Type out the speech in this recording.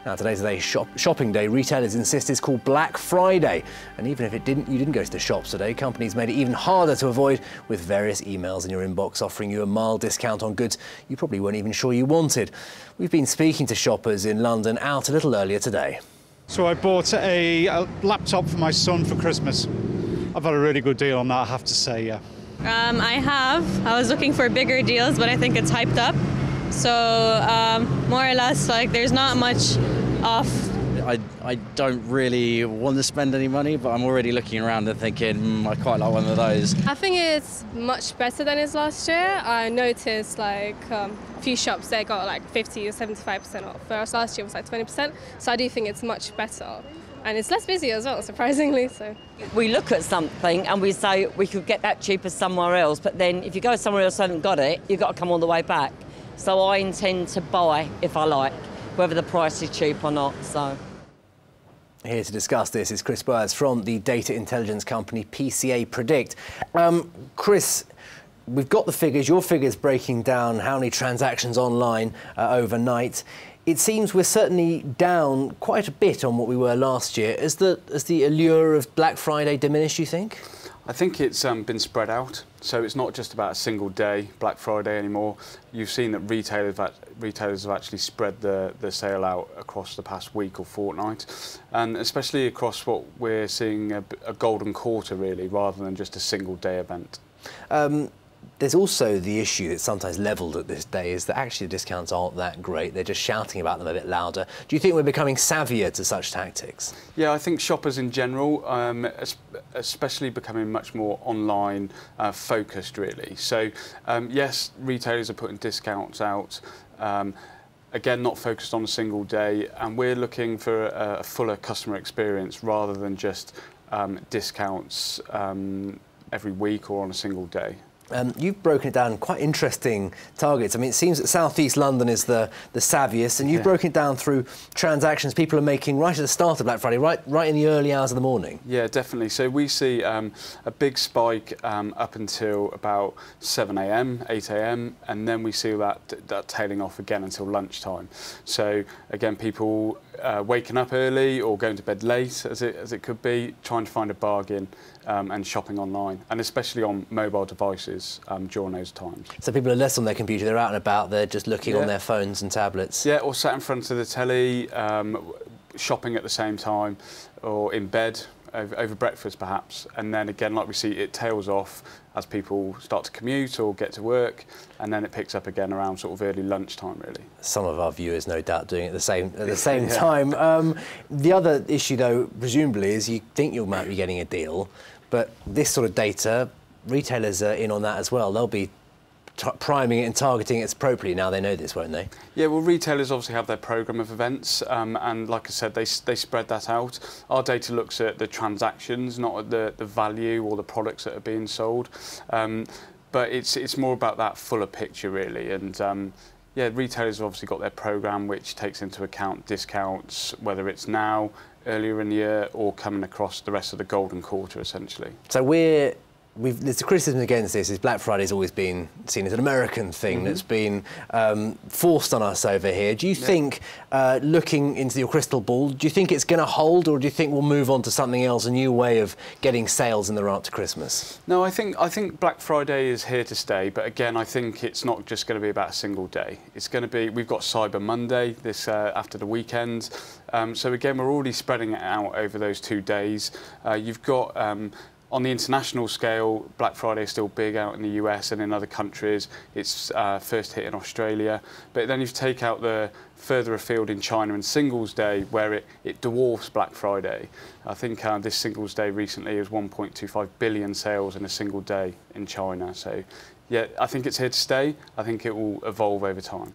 Now today's shopping day. Retailers insist it's called Black Friday, and even if you didn't go to the shops today, companies made it even harder to avoid with various emails in your inbox offering you a mild discount on goods you probably weren't even sure you wanted. We've been speaking to shoppers in London out a little earlier today. So I bought a laptop for my son for Christmas. I've had a really good deal on that, I have to say, yeah. I was looking for bigger deals, but I think it's hyped up. So more or less, like, there's not much off. I don't really want to spend any money, but I'm already looking around and thinking, I quite like one of those. I think it's much better than it was last year. I noticed like a few shops they got like 50 or 75% off, whereas last year was like 20%. So I do think it's much better. And it's less busy as well, surprisingly. So we look at something and we say we could get that cheaper somewhere else, but then if you go somewhere else and haven't got it, you've got to come all the way back. So I intend to buy if I like, whether the price is cheap or not. So here to discuss this is Chris Boaz from the data intelligence company PCA Predict. Chris, we've got the figures, your figures breaking down how many transactions online overnight. It seems we're certainly down quite a bit on what we were last year. Has the allure of Black Friday diminished, you think? I think it's been spread out, so it's not just about a single day, Black Friday, anymore. You've seen that retailers have actually spread the sale out across the past week or fortnight, and especially across what we're seeing a golden quarter, really, rather than just a single day event. There's also the issue that's sometimes levelled at this day is that actually the discounts aren't that great. They're just shouting about them a bit louder. Do you think we're becoming savvier to such tactics? Yeah, I think shoppers in general, especially becoming much more online focused, really. So, yes, retailers are putting discounts out. Again, not focused on a single day, and we're looking for a fuller customer experience rather than just discounts every week or on a single day. You've broken it down quite interesting targets. I mean, it seems that South East London is the savviest, and you've broken it down through transactions people are making right at the start of Black Friday, right in the early hours of the morning. Yeah, definitely. So we see a big spike up until about 7 a.m, 8 a.m, and then we see that tailing off again until lunchtime. So again, people waking up early or going to bed late, as it could be, trying to find a bargain and shopping online, and especially on mobile devices during those times. So people are less on their computer, they're out and about, they're just looking on their phones and tablets. Yeah, or sat in front of the telly, shopping at the same time, or in bed, over breakfast perhaps. And then again, like we see, it tails off as people start to commute or get to work, and then it picks up again around sort of early lunchtime, really. Some of our viewers, no doubt, doing it at the same time. The other issue, though, presumably, is you think you might be getting a deal, but this sort of data, retailers are in on that as well. They'll be priming it and targeting it appropriately now they know this, won't they? Yeah, well, retailers obviously have their programme of events, and like I said, they spread that out. Our data looks at the transactions, not at the value or the products that are being sold. But it's more about that fuller picture, really. And yeah, retailers have obviously got their programme, which takes into account discounts, whether it's now, earlier in the year, or coming across the rest of the golden quarter, essentially. So there's a criticism against this is Black Friday's always been seen as an American thing that's been forced on us over here. Do you think, looking into your crystal ball, do you think it's going to hold, or do you think we'll move on to something else, a new way of getting sales in the run up to Christmas? No, I think Black Friday is here to stay, but again, I think it's not just going to be about a single day. It's going to be, we've got Cyber Monday this after the weekend, so again, we're already spreading it out over those 2 days. You've got on the international scale, Black Friday is still big out in the US and in other countries. It's first hit in Australia. But then you take out the further afield in China and Singles Day, where it dwarfs Black Friday. I think this Singles Day recently was 1.25 billion sales in a single day in China. So yeah, I think it's here to stay. I think it will evolve over time.